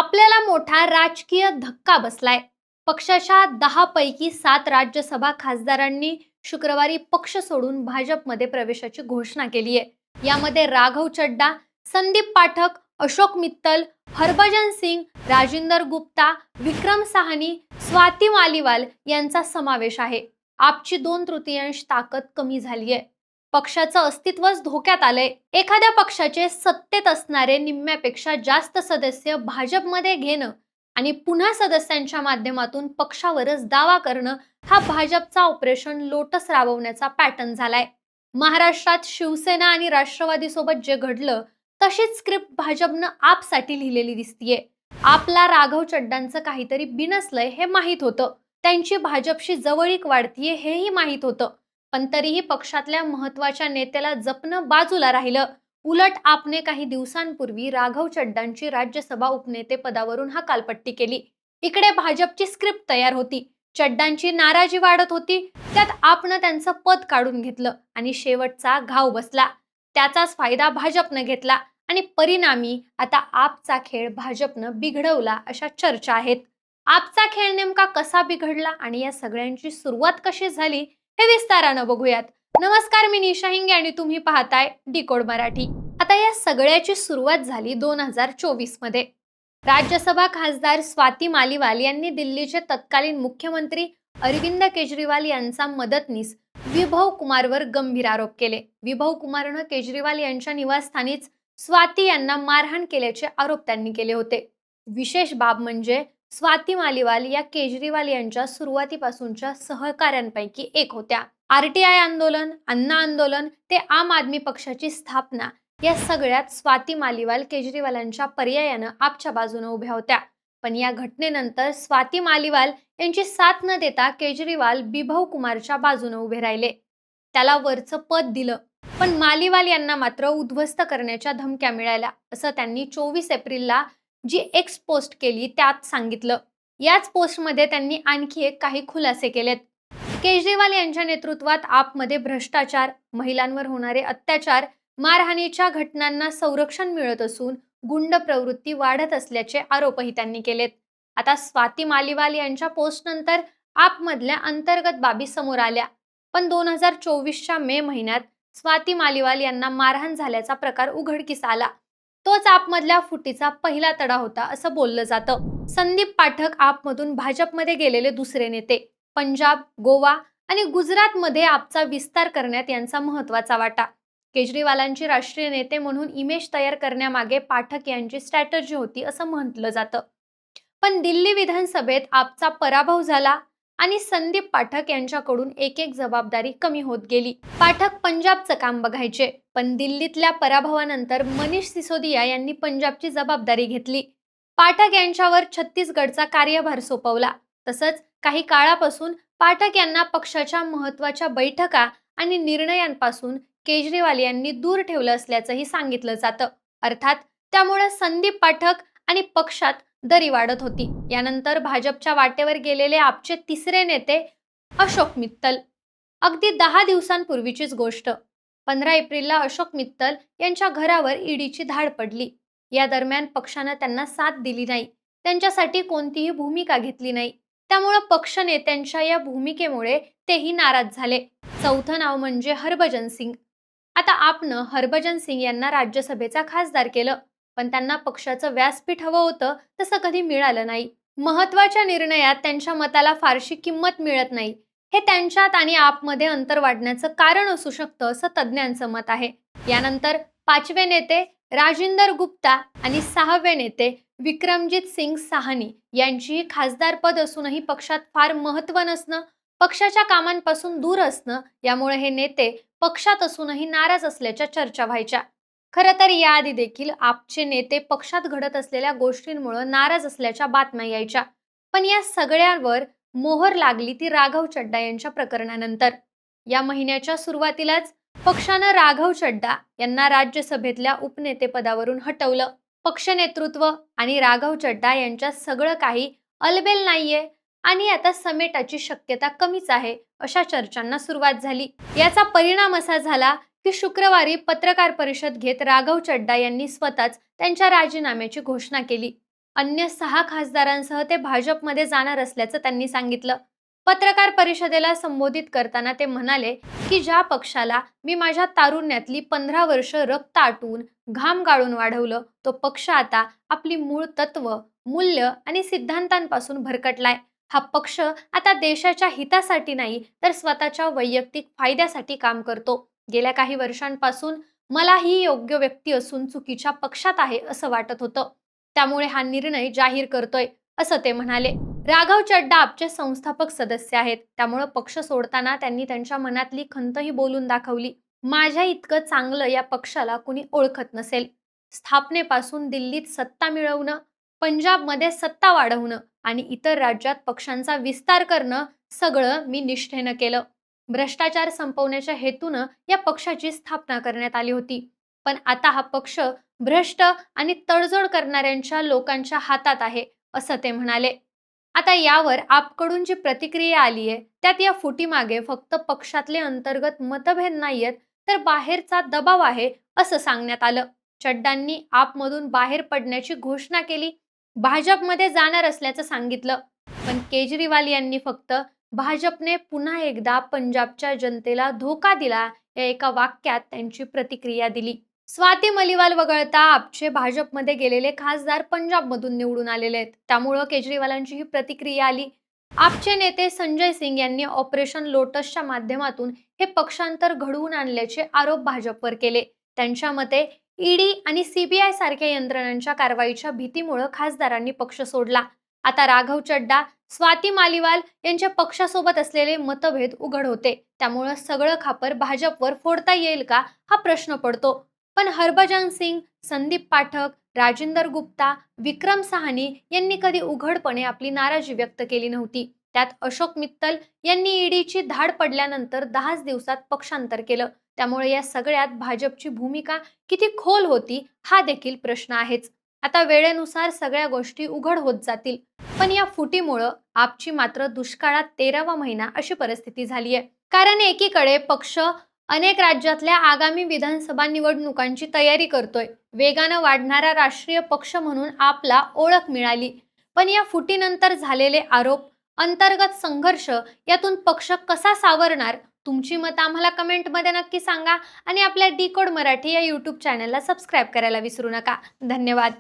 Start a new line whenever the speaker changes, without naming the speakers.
आपल्याला मोठा राजकीय धक्का बसलाय. पक्षाच्या 10 पैकी 7 राज्यसभा खासदारांनी शुक्रवारी पक्ष सोडून भाजपमध्ये प्रवेशाची घोषणा केली आहे. यामध्ये राघव चड्डा, संदीप पाठक, अशोक मित्तल, हरभजन सिंग, राजिंदर गुप्ता, विक्रम साहनी, स्वाती मालीवाल यांचा समावेश आहे. आपची 2/3 ताकद कमी झाली आहे. पक्षाचं अस्तित्वच धोक्यात आलंय. एखाद्या पक्षाचे सत्तेत असणारे निम्म्यापेक्षा जास्त सदस्य भाजपमध्ये घेणं आणि पुन्हा सदस्यांच्या माध्यमातून पक्षावरच दावा करणं हा भाजपचा ऑपरेशन लोटस राबवण्याचा पॅटर्न झालाय. महाराष्ट्रात शिवसेना आणि राष्ट्रवादी सोबत जे घडलं तशीच स्क्रिप्ट भाजपनं आपसाठी लिहिलेली दिसतीये. आपला राघव चड्डांचं काहीतरी बिनसलंय हे माहीत होतं. त्यांची भाजपशी जवळीक वाढतीये हेही माहीत होतं. पण तरीही पक्षातल्या महत्वाच्या नेत्याला जपणं बाजूला राहिलं. उलट आपने काही दिवसांपूर्वी राघव चड्डांची राज्यसभा उपनेते पदावरून हकालपट्टी केली. इकडे भाजपची स्क्रिप्ट तयार होती. चड्डांची नाराजी वाढत होती. त्यात आपनं त्यांचं पद काढून घेतलं आणि शेवटचा घाव बसला. त्याचाच फायदा भाजपनं घेतला आणि परिणामी आता आपचा खेळ भाजपनं बिघडवला अशा चर्चा आहेत. आपचा खेळ नेमका कसा बिघडला आणि या सगळ्यांची सुरुवात कशी झाली हे विस्तारानं बघूयात. नमस्कार, मी निशा हिंगे आणि तुम्ही पाहताय डिकोड मराठी. आता या सगळ्याची सुरुवात झाली 2024 मध्ये. राज्यसभा खासदार स्वाती मालीवाल यांनी दिल्लीचे तत्कालीन मुख्यमंत्री अरविंद केजरीवाल यांचा मदतनीस विभव कुमारवर गंभीर आरोप केले. विभव कुमारनं केजरीवाल यांच्या निवासस्थानीच स्वाती यांना मारहाण केल्याचे आरोप त्यांनी केले होते. विशेष बाब म्हणजे स्वाती मालीवाल या केजरीवाल यांच्या सुरुवातीपासूनच्या सहकाऱ्यांपैकी एक होत्या. आरटीआय आंदोलन, अन्ना आंदोलन ते आम आदमी पक्षाची स्थापना या सगळ्यात स्वाती मालीवाल केजरीवालांच्या पर्यायानं आपच्या बाजूने उभ्या होत्या. पण या घटनेनंतर स्वाती मालीवाल यांची साथ न देता केजरीवाल विभव कुमारच्या बाजूने उभे राहिले. त्याला वरचं पद दिलं, पण मालीवाल यांना मात्र उद्ध्वस्त करण्याच्या धमक्या मिळाल्या असं त्यांनी 24 एप्रिलला जी एक्स पोस्ट केली त्यात सांगितलं. याच पोस्टमध्ये त्यांनी आणखी काही खुलासे केलेत. केजरीवाल यांच्या नेतृत्वात आपमध्ये भ्रष्टाचार, महिलांवर होणारे अत्याचार, मारहाणीच्या घटनांना संरक्षण मिळत असून गुंड प्रवृत्ती वाढत असल्याचे आरोपही त्यांनी केलेत. आता स्वाती मालीवाल यांच्या पोस्टनंतर आपमधल्या अंतर्गत बाबी समोर आल्या. पण 2024च्या मे महिन्यात स्वाती मालीवाल यांना मारहाण झाल्याचा प्रकार उघडकीस आला. तोच आपमधल्या फुटीचा पहिला तडा होता असं बोललं जातं. संदीप पाठक आपमधून भाजपमध्ये गेलेले दुसरे नेते. पंजाब, गोवा आणि गुजरातमध्ये आपचा विस्तार करण्यात यांचा महत्वाचा वाटा. केजरीवालांची राष्ट्रीय नेते म्हणून इमेज तयार करण्यामागे पाठक यांची स्ट्रॅटजी होती असं म्हटलं जातं. पण दिल्ली विधानसभेत आपचा पराभव झाला आणि संदीप पाठक यांच्याकडून एक जबाबदारी कमी होत गेली. पाठक पंजाबचं काम बघायचे, पण दिल्लीतल्या पराभवानंतर मनीष सिसोदिया यांनी पंजाबची जबाबदारी घेतली. पाठक यांच्यावर छत्तीसगडचा कार्यभार सोपवला. तसंच काही काळापासून पाठक यांना पक्षाच्या महत्वाच्या बैठका आणि निर्णयांपासून केजरीवाल यांनी दूर ठेवलं असल्याचंही सांगितलं जातं. अर्थात त्यामुळे संदीप पाठक आणि पक्षात दरी वाढत होती. यानंतर भाजपच्या वाटेवर गेलेले आपचे तिसरे नेते अशोक मित्तल. अगदी 10 दिवसांपूर्वीचीच गोष्ट. 15 एप्रिलला अशोक मित्तल यांच्या घरावर ईडीची धाड पडली. या दरम्यान पक्षानं त्यांना साथ दिली नाही. त्यांच्यासाठी कोणतीही भूमिका घेतली नाही. त्यामुळे पक्ष नेत्यांच्या या भूमिकेमुळे तेही नाराज झाले. चौथं नाव म्हणजे हरभजन सिंग. आता आपनं हरभजन सिंग यांना राज्यसभेचा खासदार केलं, पण त्यांना पक्षाचं व्यासपीठ हवं होतं तसं कधी मिळालं नाही. महत्वाच्या निर्णयात त्यांच्या मताला फारशी किंमत मिळत नाही. हे त्यांच्यात आणि आपमध्ये अंतर वाढण्याचं कारण असू शकतं असं तज्ज्ञांचं मत आहे. यानंतर 5वे नेते राजिंदर गुप्ता आणि 6वे नेते विक्रमजीत सिंग साहनी यांचीही खासदारपद असूनही पक्षात फार महत्त्व नसणं, पक्षाच्या कामांपासून दूर असणं यामुळे हे नेते पक्षात असूनही नाराज असल्याच्या चर्चा व्हायच्या. खरं तर याआधी देखील आपचे नेते पक्षात घडत असलेल्या गोष्टींमुळे नाराज असल्याच्या बातम्या यायच्या. पण या सगळ्यावर मोहर लागली ती राघव चड्डा यांच्या प्रकरणानंतर. या महिन्याच्या सुरुवातीलाच पक्षानं राघव चड्डा यांना राज्यसभेतल्या उपनेतेपदावरून हटवलं. पक्ष नेतृत्व आणि राघव चड्डा यांच्यात सगळं काही अलबेल नाहीये आणि आता समेटाची शक्यता कमीच आहे अशा चर्चांना सुरुवात झाली. याचा परिणाम असा झाला की शुक्रवारी पत्रकार परिषद घेत राघव चड्डा यांनी स्वतःच त्यांच्या राजीनाम्याची घोषणा केली. अन्य 6 खासदारांसह ते भाजपमध्ये जाणार असल्याचं त्यांनी सांगितलं. पत्रकार परिषदेला संबोधित करताना ते म्हणाले, की ज्या पक्षाला मी माझ्या तारुण्यातली 15 वर्ष रक्त आटवून, घाम गाळून वाढवलं, तो पक्ष आता आपली मूळ तत्व, मूल्य आणि सिद्धांतांपासून भरकटलाय. हा पक्ष आता देशाच्या हितासाठी नाही, तर स्वतःच्या वैयक्तिक फायद्यासाठी काम करतो. गेल्या काही वर्षांपासून मला ही योग्य व्यक्ती असून चुकीच्या पक्षात आहे असं वाटत होतं. त्यामुळे हा निर्णय जाहीर करतोय, असं ते म्हणाले. राघव चड्डा आपचे संस्थापक सदस्य आहेत. त्यामुळे पक्ष सोडताना त्यांनी त्यांच्या मनातली खंतही बोलून दाखवली. माझ्या इतकं चांगलं या पक्षाला कुणी ओळखत नसेल. स्थापनेपासून दिल्लीत सत्ता मिळवणं, पंजाबमध्ये सत्ता वाढवणं आणि इतर राज्यात पक्षांचा विस्तार करणं सगळं मी निष्ठेनं केलं. भ्रष्टाचार संपवण्याच्या हेतूनं या पक्षाची स्थापना करण्यात आली होती. पण आता हा पक्ष भ्रष्ट आणि तडजोड करणाऱ्यांच्या लोकांच्या हातात आहे, असं ते म्हणाले. आता यावर आपकडून जी प्रतिक्रिया आली आहे, त्यात या फुटीमागे फक्त पक्षातले अंतर्गत मतभेद नाहीयेत, तर बाहेरचा दबाव आहे, असं सांगण्यात आलं. चड्डांनी आपमधून बाहेर पडण्याची घोषणा केली, भाजपमध्ये जाणार असल्याचं सांगितलं. पण केजरीवाल यांनी फक्त भाजपने पुन्हा एकदा पंजाबच्या जनतेला धोका दिला या एका वाक्यात त्यांची प्रतिक्रिया दिली. स्वाती मलिवाल वगळता आपचे भाजपमध्ये गेलेले खासदार पंजाबमधून निवडून आलेले आहेत. त्यामुळं केजरीवालांची ही प्रतिक्रिया आली. आपचे नेते संजय सिंग यांनी ऑपरेशन लोटसच्या माध्यमातून हे पक्षांतर घडवून आणल्याचे आरोप भाजपवर केले. त्यांच्या मते ईडी आणि सीबीआय सारख्या यंत्रणांच्या कारवाईच्या भीतीमुळे खासदारांनी पक्ष सोडला. आता राघव चड्डा, स्वाती मालिवाल यांच्या पक्षासोबत असलेले मतभेद उघड होते. त्यामुळे सगळं खापर भाजपवर फोडता येईल का हा प्रश्न पडतो. पण हरभजन सिंग, संदीप पाठक, राजिंदर गुप्ता, विक्रम साहनी यांनी कधी उघडपणे आपली नाराजी व्यक्त केली नव्हती. त्यात अशोक मित्तल यांनी ईडीची धाड पडल्यानंतर 10च दिवसात पक्षांतर केलं. त्यामुळे या सगळ्यात भाजपची भूमिका किती खोल होती हा देखील प्रश्न आहेच. आता वेळेनुसार सगळ्या गोष्टी उघड होत जातील. पण या फुटीमुळं आपची मात्र दुष्काळात 13वा महिना अशी परिस्थिती झाली आहे. कारण एकीकडे पक्ष अनेक राज्यातल्या आगामी विधानसभा निवडणुकांची तयारी करतोय. वेगानं वाढणारा राष्ट्रीय पक्ष म्हणून आपला ओळख मिळाली. पण या फुटीनंतर झालेले आरोप, अंतर्गत संघर्ष यातून पक्ष कसा सावरणार? तुमची मतं आम्हाला कमेंटमध्ये नक्की सांगा आणि आपल्या डिकोड मराठी या यूट्यूब चॅनलला सबस्क्राईब करायला विसरू नका. धन्यवाद.